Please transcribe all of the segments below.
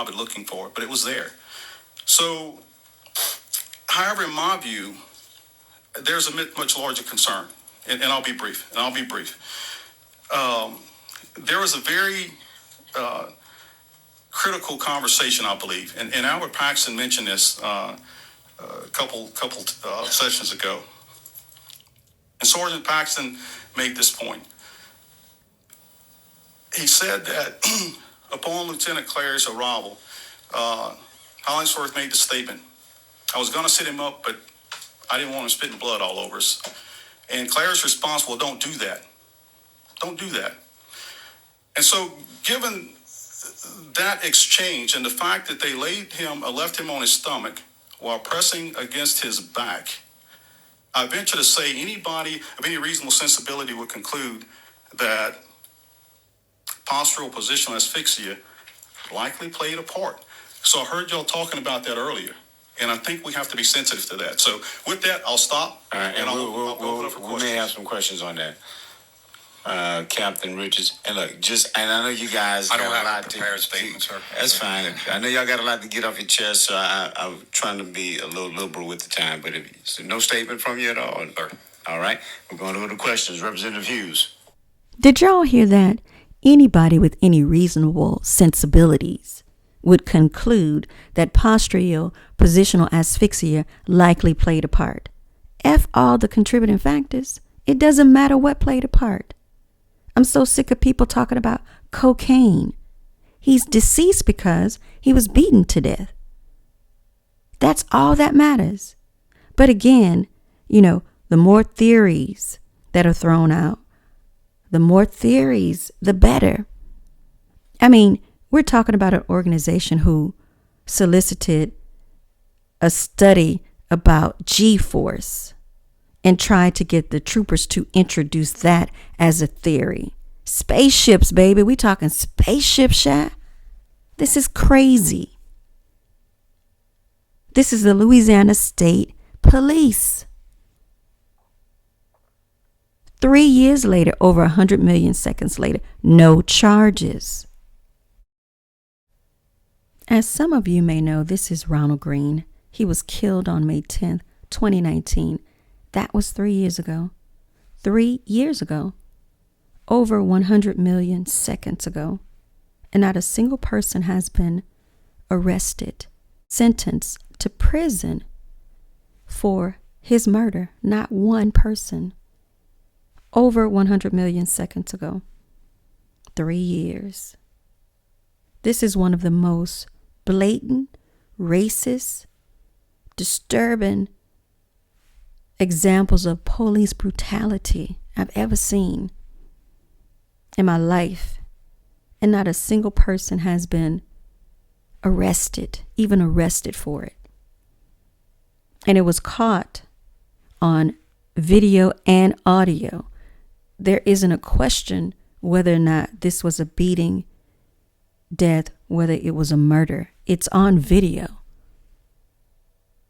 job at looking for it, but it was there. So, however, in my view, there's a much larger concern, and I'll be brief. There was a very critical conversation, I believe, and Albert Paxton mentioned this a couple sessions ago. And Sergeant Paxton made this point. He said that upon Lieutenant Clary's arrival, Hollingsworth made the statement, "I was going to sit him up, but I didn't want him spitting blood all over us." And Clary's response, "Well, don't do that. Don't do that." And so, given that exchange and the fact that they left him on his stomach while pressing against his back, I venture to say anybody of any reasonable sensibility would conclude that postural positional asphyxia likely played a part. So I heard y'all talking about that earlier, and I think we have to be sensitive to that. So with that, I'll stop. All right, and I'll open up for questions. We may have some questions on that. Captain Richards, and look, and I know you guys. I don't have a prepared statement, sir. That's fine. I know y'all got a lot to get off your chest, so I'm trying to be a little liberal with the time. But so no statement from you at all, sir. All right, we're going to go to questions. Representative Hughes. Did y'all hear that? Anybody with any reasonable sensibilities would conclude that postural positional asphyxia likely played a part. F all the contributing factors. It doesn't matter what played a part. I'm so sick of people talking about cocaine. He's deceased because he was beaten to death. That's all that matters. But again, the more theories that are thrown out, the more theories, the better. I mean, we're talking about an organization who solicited a study about G-force and tried to get the troopers to introduce that as a theory. Spaceships, baby. We talking spaceships, Sha. This is crazy. This is the Louisiana State Police. 3 years later, over 100 million seconds later, no charges. As some of you may know, this is Ronald Greene. He was killed on May 10th, 2019. That was 3 years ago. 3 years ago. Over 100 million seconds ago. And not a single person has been arrested, sentenced to prison for his murder. Not one person. Over 100 million seconds ago. 3 years. This is one of the most blatant, racist, disturbing examples of police brutality I've ever seen in my life. And not a single person has been arrested, even arrested for it. And it was caught on video and audio. There isn't a question whether or not this was a beating, death, whether it was a murder. It's on video.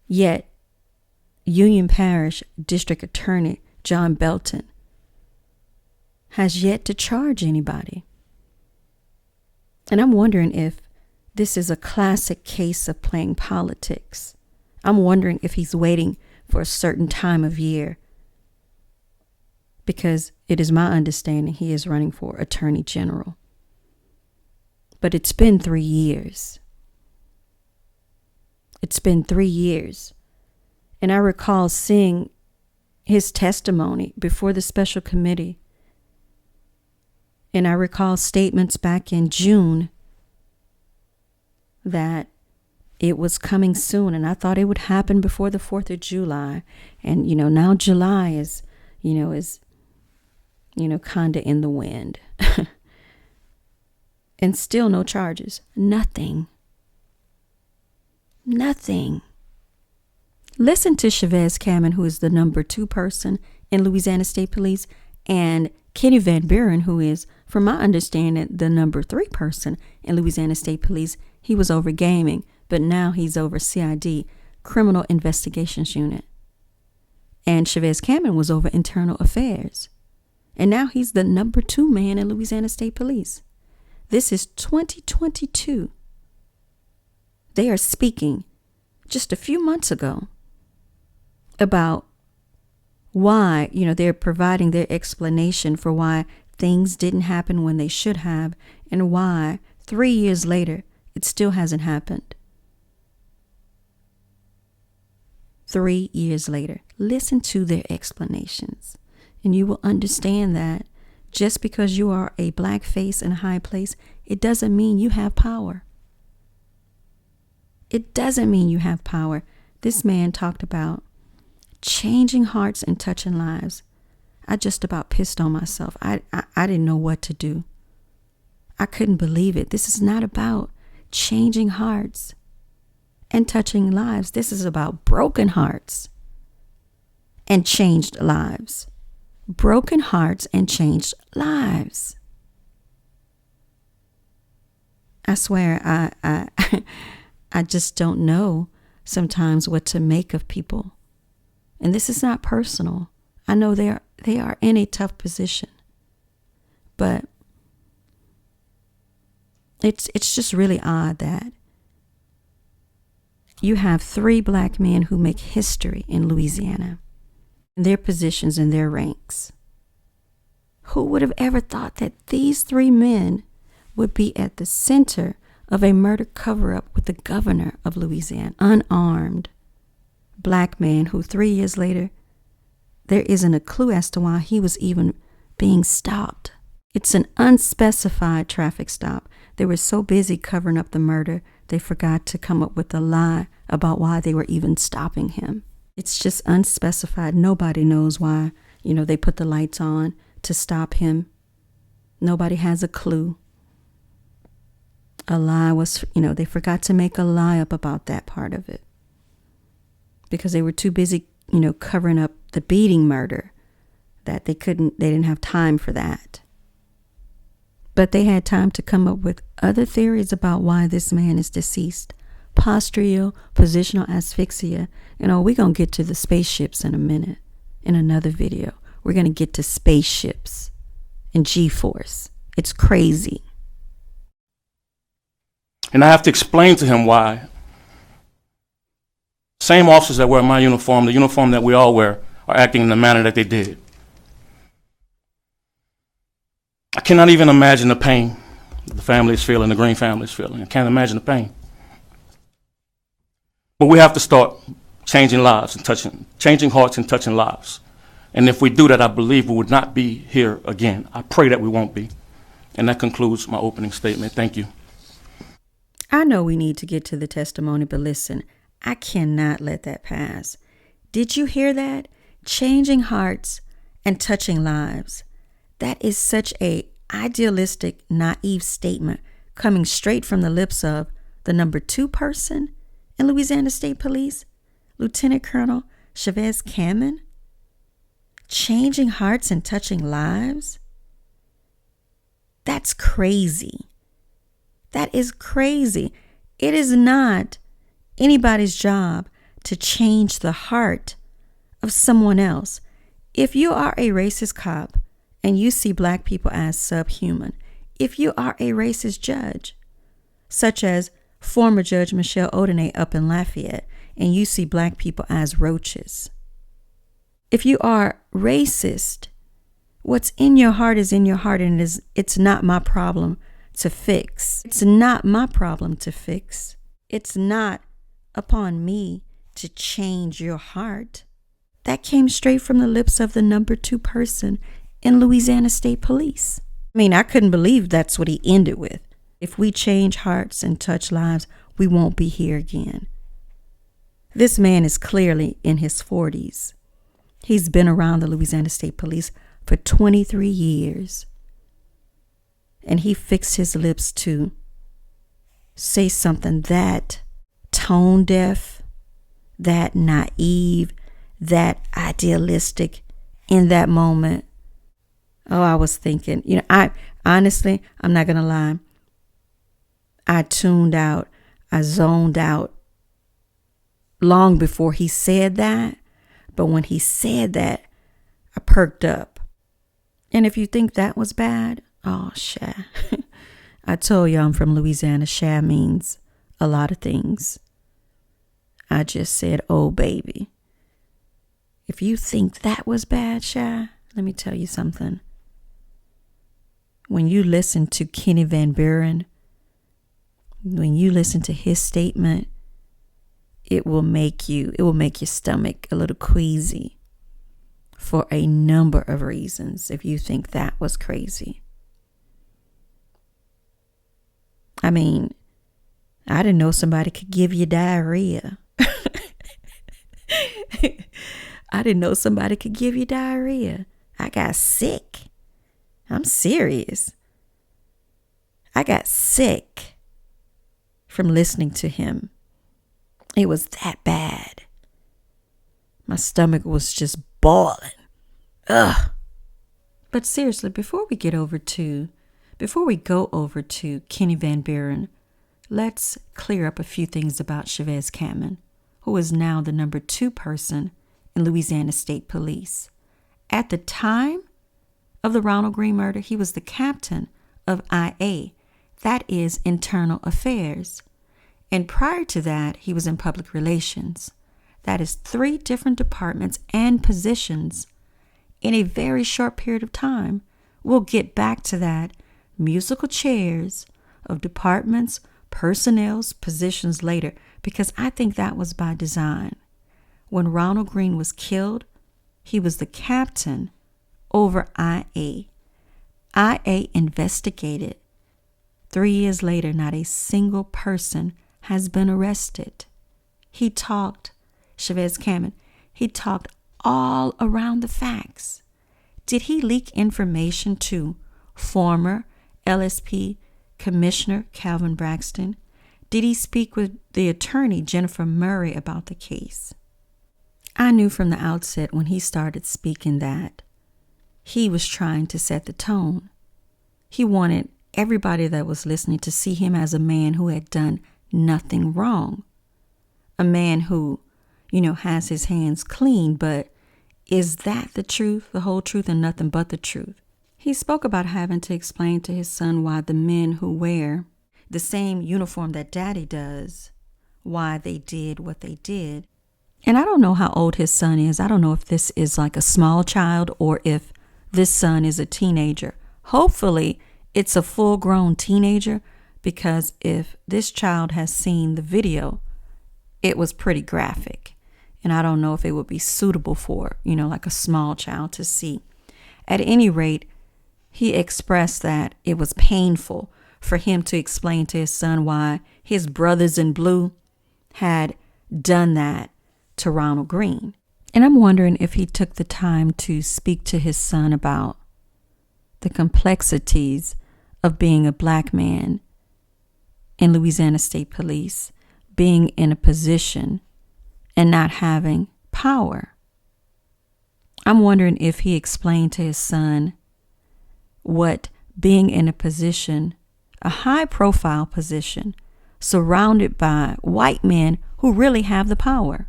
Yet, Union Parish District Attorney John Belton has yet to charge anybody. And I'm wondering if this is a classic case of playing politics. I'm wondering if he's waiting for a certain time of year, because it is my understanding he is running for Attorney General. But it's been 3 years. It's been 3 years. And I recall seeing his testimony before the special committee. And I recall statements back in June that it was coming soon. And I thought it would happen before the 4th of July. And, now July is kind of in the wind. And still no charges. Nothing. Listen to Chavez Cameron, who is the number 2 person in Louisiana State Police, and Kenny Van Buren, who is, from my understanding, the number 3 person in Louisiana State Police. He was over gaming, but now he's over CID, Criminal Investigations Unit. And Chavez Cameron was over Internal Affairs. And now he's the number 2 man in Louisiana State Police. This is 2022. they are speaking just a few months ago about why, they're providing their explanation for why things didn't happen when they should have, and why 3 years later it still hasn't happened. 3 years later, listen to their explanations, and you will understand that just because you are a black face in a high place, it doesn't mean you have power. It doesn't mean you have power. This man talked about changing hearts and touching lives. I just about pissed on myself. I didn't know what to do. I couldn't believe it. This is not about changing hearts and touching lives. This is about broken hearts and changed lives. Broken hearts and changed lives. I swear, I just don't know sometimes what to make of people. And this is not personal. I know they are in a tough position. But it's just really odd that you have 3 black men who make history in Louisiana, in their positions and their ranks. Who would have ever thought that these 3 men would be at the center of a murder cover-up with the governor of Louisiana, unarmed black man who 3 years later, there isn't a clue as to why he was even being stopped. It's an unspecified traffic stop. They were so busy covering up the murder, they forgot to come up with a lie about why they were even stopping him. It's just unspecified. Nobody knows why, they put the lights on to stop him. Nobody has a clue. A lie was, they forgot to make a lie up about that part of it because they were too busy, covering up the beating murder that they didn't have time for that. But they had time to come up with other theories about why this man is deceased. Postural positional asphyxia. We're going to get to the spaceships in a minute, in another video. We're going to get to spaceships and G-force. It's crazy. And I have to explain to him why. Same officers that wear my uniform, the uniform that we all wear, are acting in the manner that they did. I cannot even imagine the pain the family is feeling, the Greene family is feeling. I can't imagine the pain. But we have to start changing lives and changing hearts and touching lives. And if we do that, I believe we would not be here again. I pray that we won't be. And that concludes my opening statement. Thank you. I know we need to get to the testimony, but listen, I cannot let that pass. Did you hear that? Changing hearts and touching lives. That is such a idealistic, naive statement coming straight from the lips of the number 2 person in Louisiana State Police, Lieutenant Colonel Chavez Cameron. Changing hearts and touching lives? That's crazy. That is crazy. It is not anybody's job to change the heart of someone else. If you are a racist cop and you see black people as subhuman, if you are a racist judge, such as former Judge Michelle Odenay up in Lafayette, and you see black people as roaches, if you are racist, what's in your heart is in your heart, and it's not my problem to fix. It's not my problem to fix. It's not upon me to change your heart. That came straight from the lips of the number 2 person in Louisiana State Police. I couldn't believe that's what he ended with. If we change hearts and touch lives, we won't be here again. This man is clearly in his 40s. He's been around the Louisiana State Police for 23 years. And he fixed his lips to say something that tone deaf, that naive, that idealistic in that moment. Oh, I was thinking, I honestly, I'm not going to lie. I tuned out. I zoned out long before he said that. But when he said that, I perked up. And if you think that was bad, oh, sha. I told you I'm from Louisiana. Sha means a lot of things. I just said, oh, baby. If you think that was bad, Shy, let me tell you something. When you listen to Kenny Van Buren, when you listen to his statement, it will make your stomach a little queasy for a number of reasons if you think that was crazy. I mean, I didn't know somebody could give you diarrhea. I didn't know somebody could give you diarrhea. I got sick. I'm serious. I got sick from listening to him. It was that bad. My stomach was just boiling. Ugh. But seriously, before we go over to Kenny Van Buren, let's clear up a few things about Chavez Cameron, who is now the number 2 person in Louisiana State Police. At the time of the Ronald Greene murder, he was the captain of IA, that is Internal Affairs. And prior to that, he was in public relations. That is 3 different departments and positions in a very short period of time. We'll get back to that. Musical chairs of departments, personnel's positions later, because I think that was by design. When Ronald Greene was killed, he was the captain over IA. IA investigated. 3 years later, not a single person has been arrested. He talked, Chavez Cameron, he talked all around the facts. Did he leak information to former LSP Commissioner Calvin Braxton? Did he speak with the attorney Jennifer Murray about the case? I knew from the outset when he started speaking that he was trying to set the tone. He wanted everybody that was listening to see him as a man who had done nothing wrong. A man who, has his hands clean, but is that the truth, the whole truth, and nothing but the truth? He spoke about having to explain to his son why the men who wear the same uniform that Daddy does, why they did what they did. And I don't know how old his son is. I don't know if this is like a small child or if this son is a teenager. Hopefully, it's a full-grown teenager, because if this child has seen the video, it was pretty graphic. And I don't know if it would be suitable for, like a small child to see. At any rate, he expressed that it was painful for him to explain to his son why his brothers in blue had done that to Ronald Greene. And I'm wondering if he took the time to speak to his son about the complexities of being a black man in Louisiana State Police, being in a position and not having power. I'm wondering if he explained to his son what being in a position, a high-profile position, surrounded by white men who really have the power.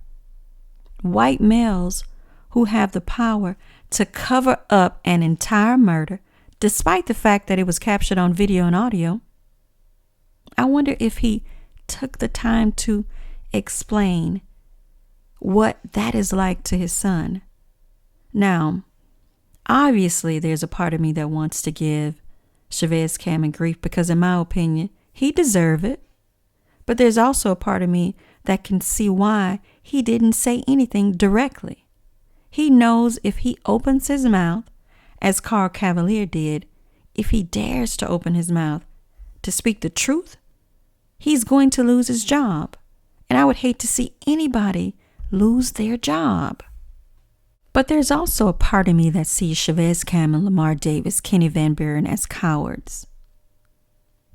White males who have the power to cover up an entire murder, despite the fact that it was captured on video and audio. I wonder if he took the time to explain what that is like to his son. Now, obviously, there's a part of me that wants to give Chavez Cameron grief because, in my opinion, he deserved it. But there's also a part of me that can see why he didn't say anything directly. He knows if he opens his mouth, as Carl Cavalier did, if he dares to open his mouth to speak the truth, he's going to lose his job. And I would hate to see anybody lose their job. But there's also a part of me that sees Chavez Cameron, Lamar Davis, Kenny Van Buren as cowards.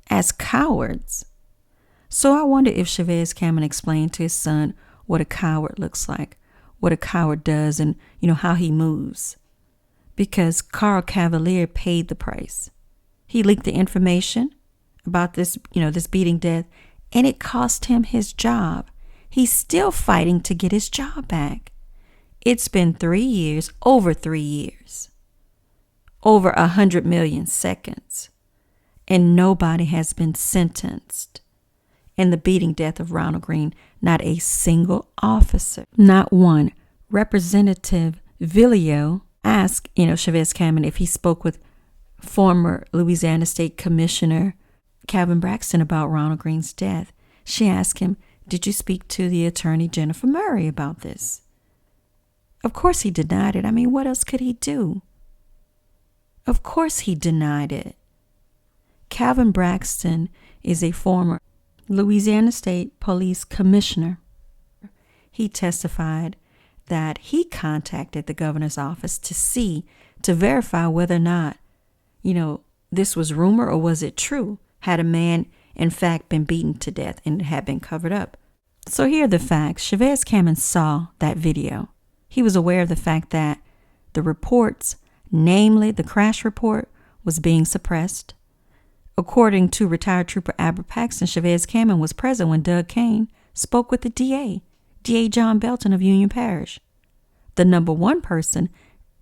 As cowards. So I wonder if Chavez Cameron explained to his son what a coward looks like, what a coward does, and how he moves. Because Carl Cavalier paid the price. He leaked the information about this beating death, and it cost him his job. He's still fighting to get his job back. It's been 3 years, over 3 years, over 100 million seconds, and nobody has been sentenced. in the beating death of Ronald Greene. Not a single officer, not one. Representative Villio asked, Chavez Cameron if he spoke with former Louisiana State Commissioner Calvin Braxton about Ronald Greene's death. She asked him, did you speak to the attorney Jennifer Murray about this? Of course he denied it. I mean, what else could he do? Of course he denied it. Calvin Braxton is a former Louisiana State Police Commissioner. He testified that he contacted the governor's office to verify whether or not, this was rumor or was it true. Had a man, in fact, been beaten to death and it had been covered up? So here are the facts. Chavez Cameron saw that video. He was aware of the fact that the reports, namely the crash report, was being suppressed. According to retired Trooper Albert Paxton, Chavez Cameron was present when Doug Kane spoke with the DA John Belton of Union Parish. The number one person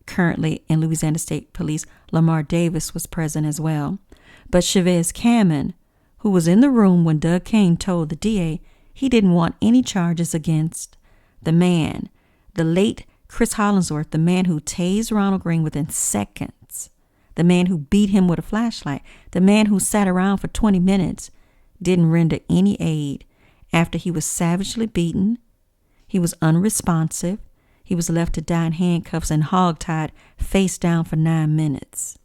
currently in Louisiana State Police, Lamar Davis, was present as well. But Chavez Cameron, who was in the room when Doug Kane told the DA he didn't want any charges against the man, the late Chris Hollingsworth, the man who tased Ronald Greene within seconds, the man who beat him with a flashlight, the man who sat around for 20 minutes, didn't render any aid after he was savagely beaten. He was unresponsive. He was left to die in handcuffs and hogtied face down for 9 minutes.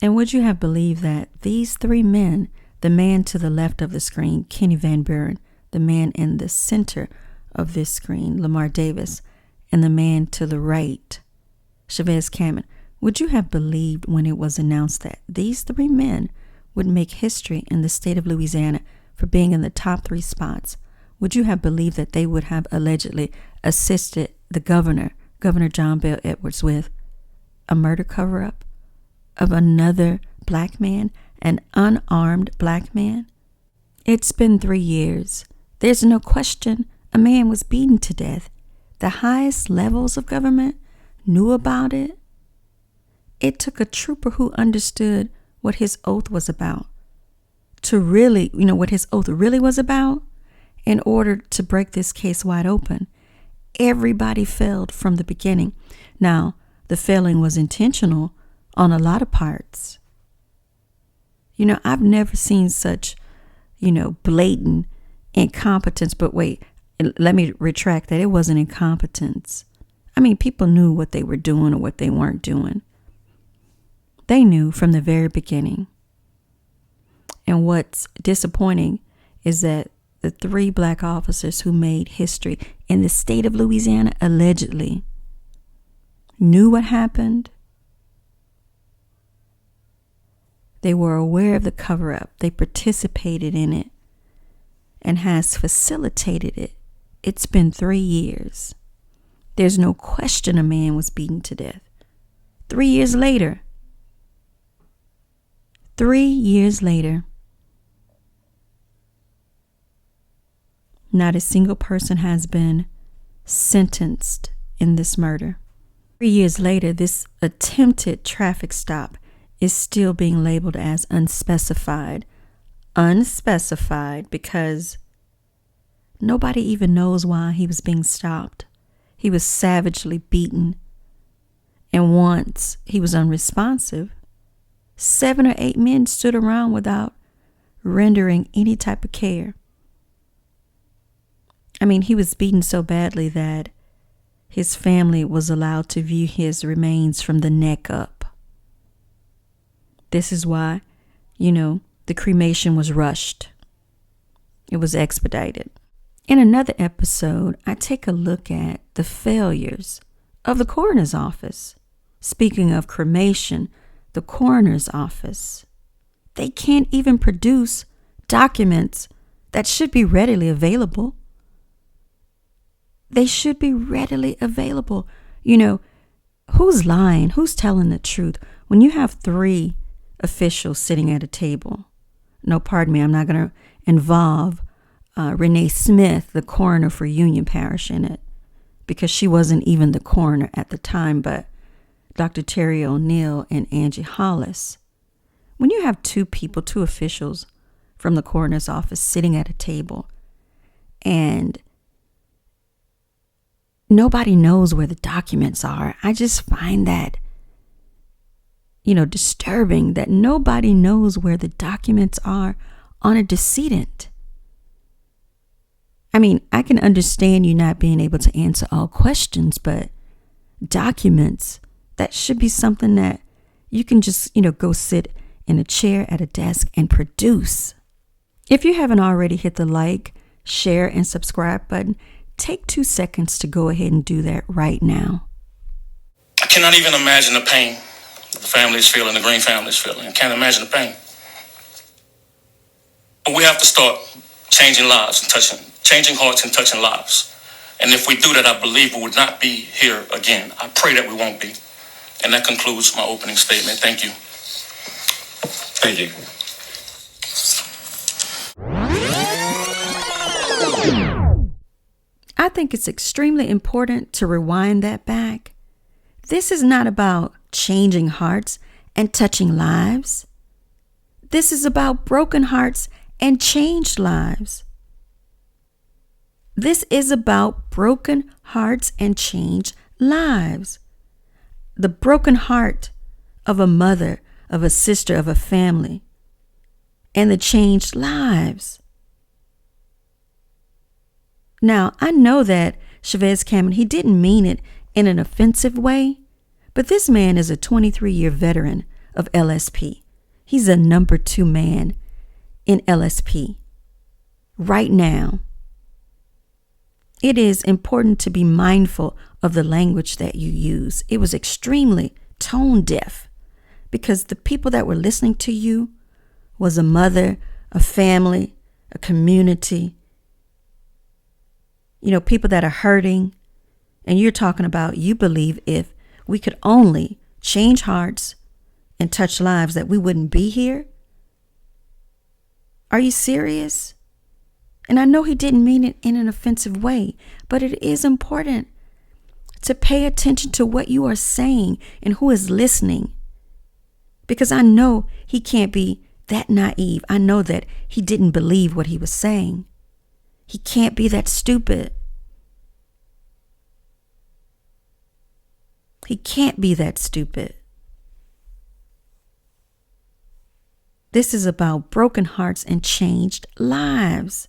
And would you have believed that these three men, the man to the left of the screen, Kenny Van Buren, the man in the center of this screen, Lamar Davis, and the man to the right, Chavez Cameron, would you have believed when it was announced that these three men would make history in the state of Louisiana for being in the top 3 spots? Would you have believed that they would have allegedly assisted the Governor John Bel Edwards, with a murder cover-up of another black man, an unarmed black man? It's been 3 years. There's no question a man was beaten to death. The highest levels of government knew about it. It took a trooper who understood what his oath was about to really, what his oath really was about, in order to break this case wide open. Everybody failed from the beginning. Now, the failing was intentional on a lot of parts. I've never seen such, blatant incompetence. But wait, let me retract that. It wasn't incompetence. I mean, people knew what they were doing or what they weren't doing. They knew from the very beginning. And what's disappointing is that the 3 black officers who made history in the state of Louisiana allegedly knew what happened. They were aware of the cover-up. They participated in it and has facilitated it. It's been 3 years. There's no question a man was beaten to death. 3 years later. 3 years later. Not a single person has been sentenced in this murder. 3 years later, this attempted traffic stop is still being labeled as unspecified. Unspecified because nobody even knows why he was being stopped. He was savagely beaten. And once he was unresponsive, 7 or 8 men stood around without rendering any type of care. I mean, he was beaten so badly that his family was allowed to view his remains from the neck up. This is why, the cremation was rushed. It was expedited. In another episode, I take a look at the failures of the coroner's office. Speaking of cremation, the coroner's office, they can't even produce documents that should be readily available. They should be readily available. Who's lying? Who's telling the truth? When you have 3 officials sitting at a table, no, pardon me, I'm not going to involve Renee Smith, the coroner for Union Parish, in it, because she wasn't even the coroner at the time, but Dr. Terry O'Neill and Angie Hollis. When you have 2 people, 2 officials from the coroner's office sitting at a table, and nobody knows where the documents are. I just find that, disturbing that nobody knows where the documents are on a decedent. I mean, I can understand you not being able to answer all questions, but documents, that should be something that you can just, go sit in a chair at a desk and produce. If you haven't already hit the like, share, and subscribe button, take 2 seconds to go ahead and do that right now. I cannot even imagine the pain the family is feeling, the Greene family is feeling. I can't imagine the pain. But we have to start changing lives and changing hearts and touching lives. And if we do that, I believe we would not be here again. I pray that we won't be. And that concludes my opening statement. Thank you. Thank you. I think it's extremely important to rewind that back. This is not about changing hearts and touching lives. This is about broken hearts and changed lives. This is about broken hearts and changed lives. The broken heart of a mother, of a sister, of a family, and the changed lives. Now, I know that Chavez Cameron, he didn't mean it in an offensive way, but this man is a 23-year veteran of LSP. He's a number 2 man in LSP right now. It is important to be mindful of the language that you use. It was extremely tone deaf because the people that were listening to you was a mother, a family, a community, people that are hurting. And you're talking about, you believe if we could only change hearts and touch lives that we wouldn't be here? Are you serious? And I know he didn't mean it in an offensive way, but it is important to pay attention to what you are saying and who is listening. Because I know he can't be that naive. I know that he didn't believe what he was saying. He can't be that stupid. He can't be that stupid. This is about broken hearts and changed lives.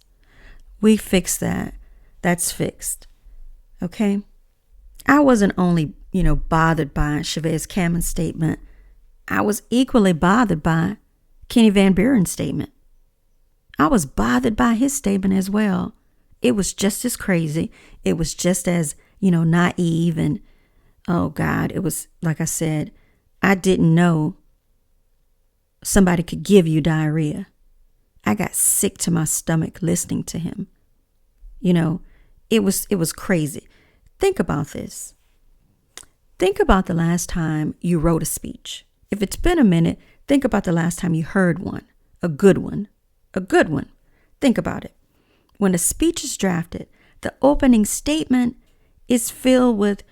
We fixed that. That's fixed. Okay? I wasn't only, bothered by Chavez Cameron's statement. I was equally bothered by Kenny Van Buren's statement. I was bothered by his statement as well. It was just as crazy. It was just as, naive. And, oh God, it was, like I said, I didn't know somebody could give you diarrhea. I got sick to my stomach listening to him. It was crazy. Think about this. Think about the last time you wrote a speech. If it's been a minute, think about the last time you heard one. A good one. A good one. Think about it. When a speech is drafted, the opening statement is filled with,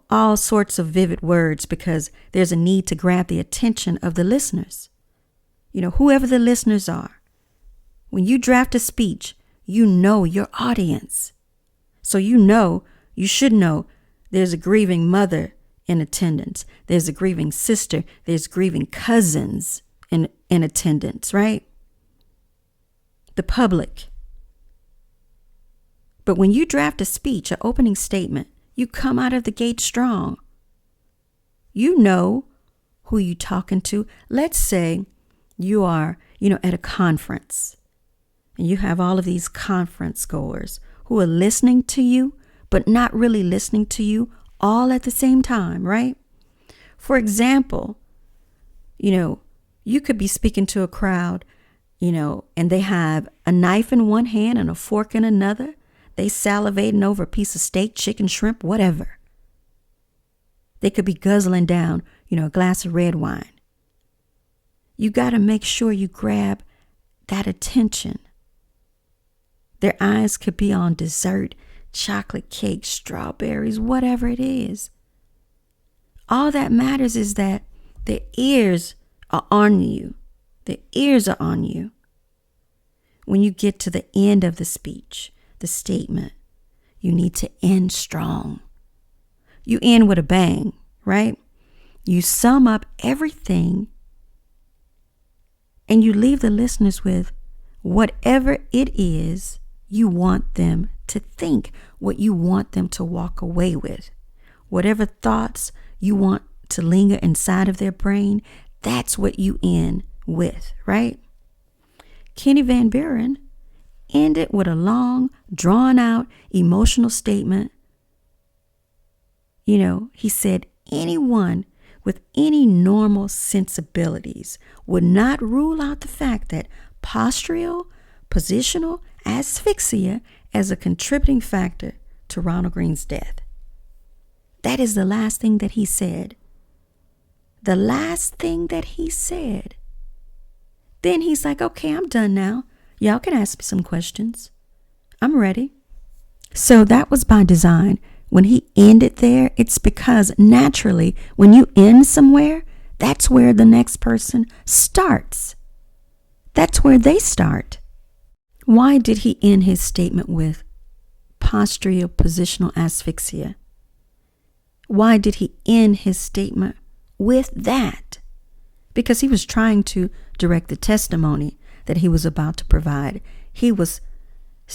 all sorts of vivid words because there's a need to grab the attention of the listeners. Whoever the listeners are. When you draft a speech, you know your audience. So you should know there's a grieving mother in attendance. There's a grieving sister. There's grieving cousins in attendance, right? The public. But when you draft a speech, an opening statement, you come out of the gate strong. You know who you're talking to. Let's say you are, at a conference and you have all of these conference goers who are listening to you, but not really listening to you all at the same time, right? For example, you could be speaking to a crowd, and they have a knife in one hand and a fork in another. They salivating over a piece of steak, chicken, shrimp, whatever. They could be guzzling down, a glass of red wine. You got to make sure you grab that attention. Their eyes could be on dessert, chocolate cake, strawberries, whatever it is. All that matters is that their ears are on you. Their ears are on you. when you get to the end of the speech, the statement, you need to end strong. You end with a bang, right? You sum up everything and you leave the listeners with whatever it is you want them to think, what you want them to walk away with. Whatever thoughts you want to linger inside of their brain, that's what you end with, right? Kenny Van Buren ended with a long, drawn-out, emotional statement. He said anyone with any normal sensibilities would not rule out the fact that postural positional asphyxia as a contributing factor to Ronald Greene's death. That is the last thing that he said. The last thing that he said. Then he's like, okay, I'm done now. Y'all can ask me some questions. I'm ready. So that was by design. When he ended there, it's because naturally, when you end somewhere, that's where the next person starts. That's where they start. Why did he end his statement with postural positional asphyxia? Why did he end his statement with that? Because he was trying to direct the testimony that he was about to provide. He was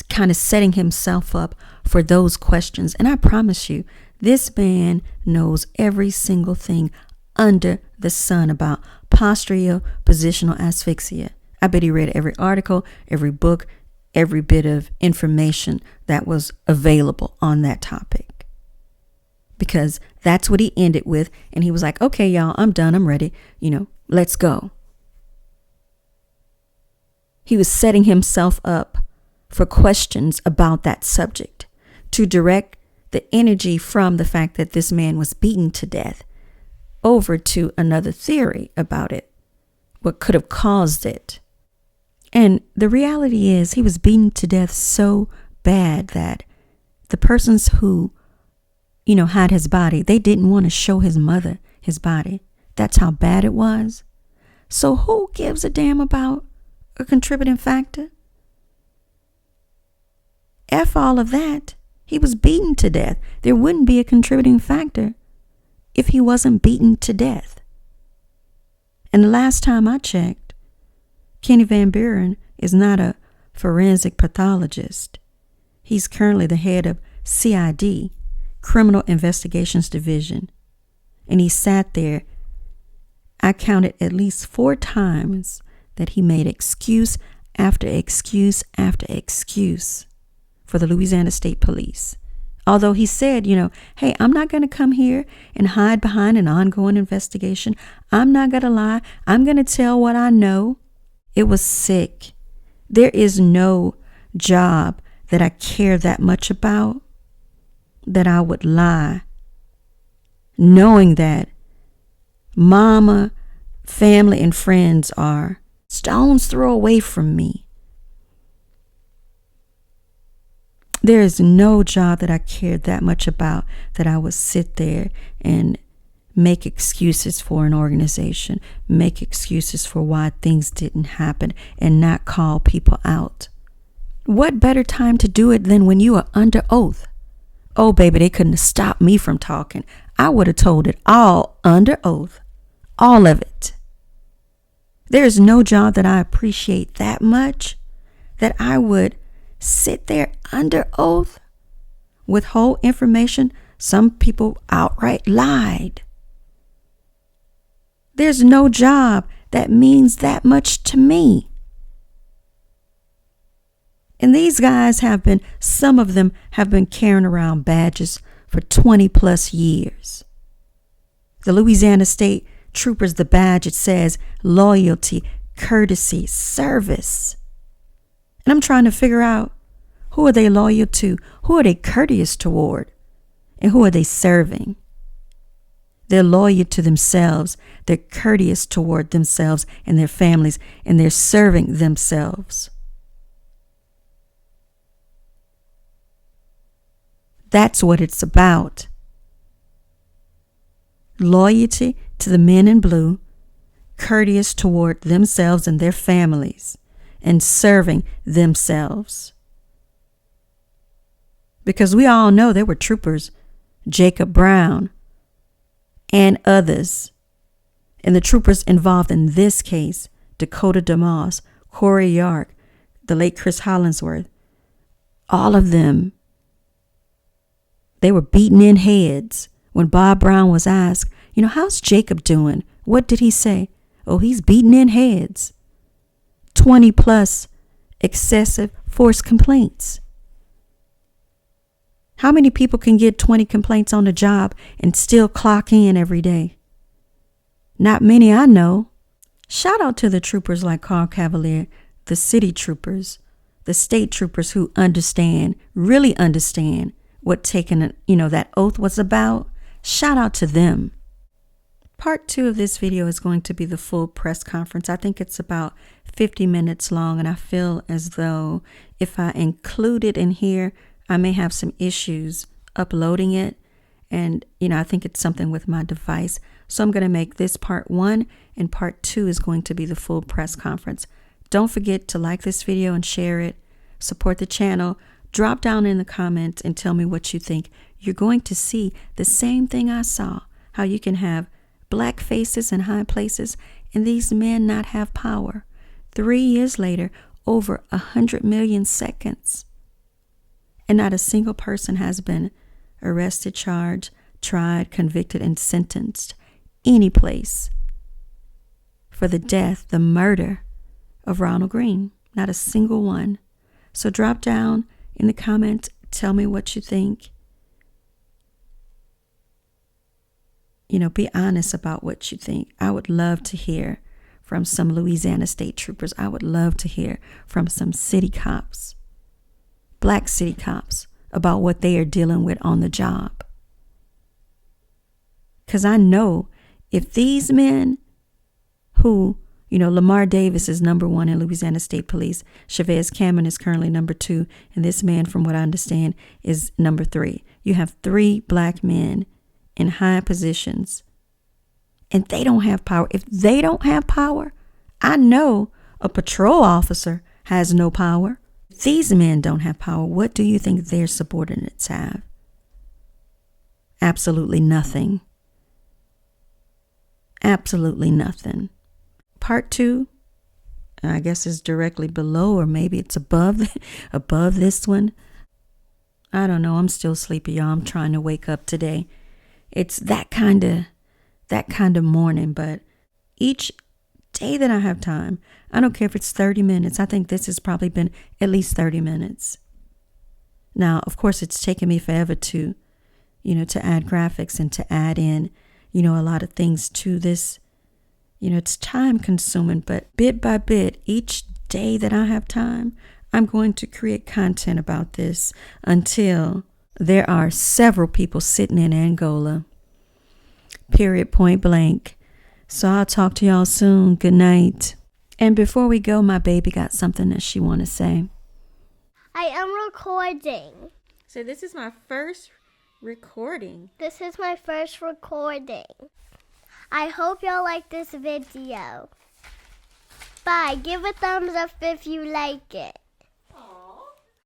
kind of setting himself up for those questions. And I promise you, this man knows every single thing under the sun about postural positional asphyxia. I bet he read every article, every book, every bit of information that was available on that topic. Because that's what he ended with. And he was like, okay, y'all, I'm done. I'm ready. Let's go. He was setting himself up for questions about that subject to direct the energy from the fact that this man was beaten to death over to another theory about it, what could have caused it. And the reality is he was beaten to death so bad that the persons who, had his body, they didn't want to show his mother his body. That's how bad it was. So who gives a damn about a contributing factor? F all of that. He was beaten to death. There wouldn't be a contributing factor if he wasn't beaten to death. And the last time I checked, Kenny Van Buren is not a forensic pathologist. He's currently the head of CID, Criminal Investigations Division. And he sat there. I counted at least 4 times that he made excuse after excuse after excuse for the Louisiana State Police. Although he said, hey, I'm not going to come here and hide behind an ongoing investigation. I'm not going to lie. I'm going to tell what I know. It was sick. There is no job that I care that much about that I would lie, knowing that mama, family, and friends are stone's throw away from me. There is no job that I cared that much about that I would sit there and make excuses for an organization, make excuses for why things didn't happen, and not call people out. What better time to do it than when you are under oath? Oh, baby, they couldn't have stopped me from talking. I would have told it all under oath, all of it. There is no job that I appreciate that much that I would sit there under oath, withhold information. Some people outright lied. There's no job that means that much to me. And these guys some of them have been carrying around badges for 20 plus years. The Louisiana State Troopers, the badge, it says loyalty, courtesy, service. And I'm trying to figure out, who are they loyal to? Who are they courteous toward? And who are they serving? They're loyal to themselves. They're courteous toward themselves and their families, and they're serving themselves. That's what it's about. Loyalty to the men in blue, courteous toward themselves and their families, and serving themselves. Because we all know there were troopers, Jacob Brown and others, and the troopers involved in this case, Dakota DeMoss, Corey Yark, the late Chris Hollingsworth, all of them, they were beaten in heads. When Bob Brown was asked, how's Jacob doing? What did he say? Oh, he's beaten in heads. 20 plus excessive force complaints. How many people can get 20 complaints on the job and still clock in every day? Not many I know. Shout out to the troopers like Carl Cavalier, the city troopers, the state troopers who really understand what taking, that oath was about. Shout out to them. Part 2 of this video is going to be the full press conference. I think it's about 50 minutes long, and I feel as though if I include it in here, I may have some issues uploading it. And, I think it's something with my device. So I'm going to make this part 1, and part 2 is going to be the full press conference. Don't forget to like this video and share it. Support the channel. Drop down in the comments and tell me what you think. You're going to see the same thing I saw, how you can have black faces in high places and these men not have power. 3 years later, over 100 million seconds. And not a single person has been arrested, charged, tried, convicted, and sentenced any place for the death, the murder of Ronald Greene. Not a single one. So drop down in the comments, tell me what you think. Be honest about what you think. I would love to hear from some Louisiana state troopers. I would love to hear from some city cops, black city cops, about what they are dealing with on the job. Because I know if these men who, Lamar Davis is number 1 in Louisiana State Police, Chavez Cameron is currently number 2, and this man, from what I understand, is number 3. You have 3 black men in high positions, and they don't have power. If they don't have power, I know a patrol officer has no power. If these men don't have power, what do you think their subordinates have? Absolutely nothing. Absolutely nothing. Part 2, I guess, is directly below, or maybe it's above this one. I don't know. I'm still sleepy, y'all. I'm trying to wake up today. It's that kind of morning, but each day that I have time, I don't care if it's 30 minutes. I think this has probably been at least 30 minutes. Now, of course, it's taken me forever to add graphics and to add in, a lot of things to this. It's time consuming, but bit by bit, each day that I have time, I'm going to create content about this until there are several people sitting in Angola. Period, point blank. So I'll talk to y'all soon. Good night. And before we go, my baby got something that she want to say. I am recording. So this is my first recording. This is my first recording. I hope y'all like this video. Bye. Give a thumbs up if you like it.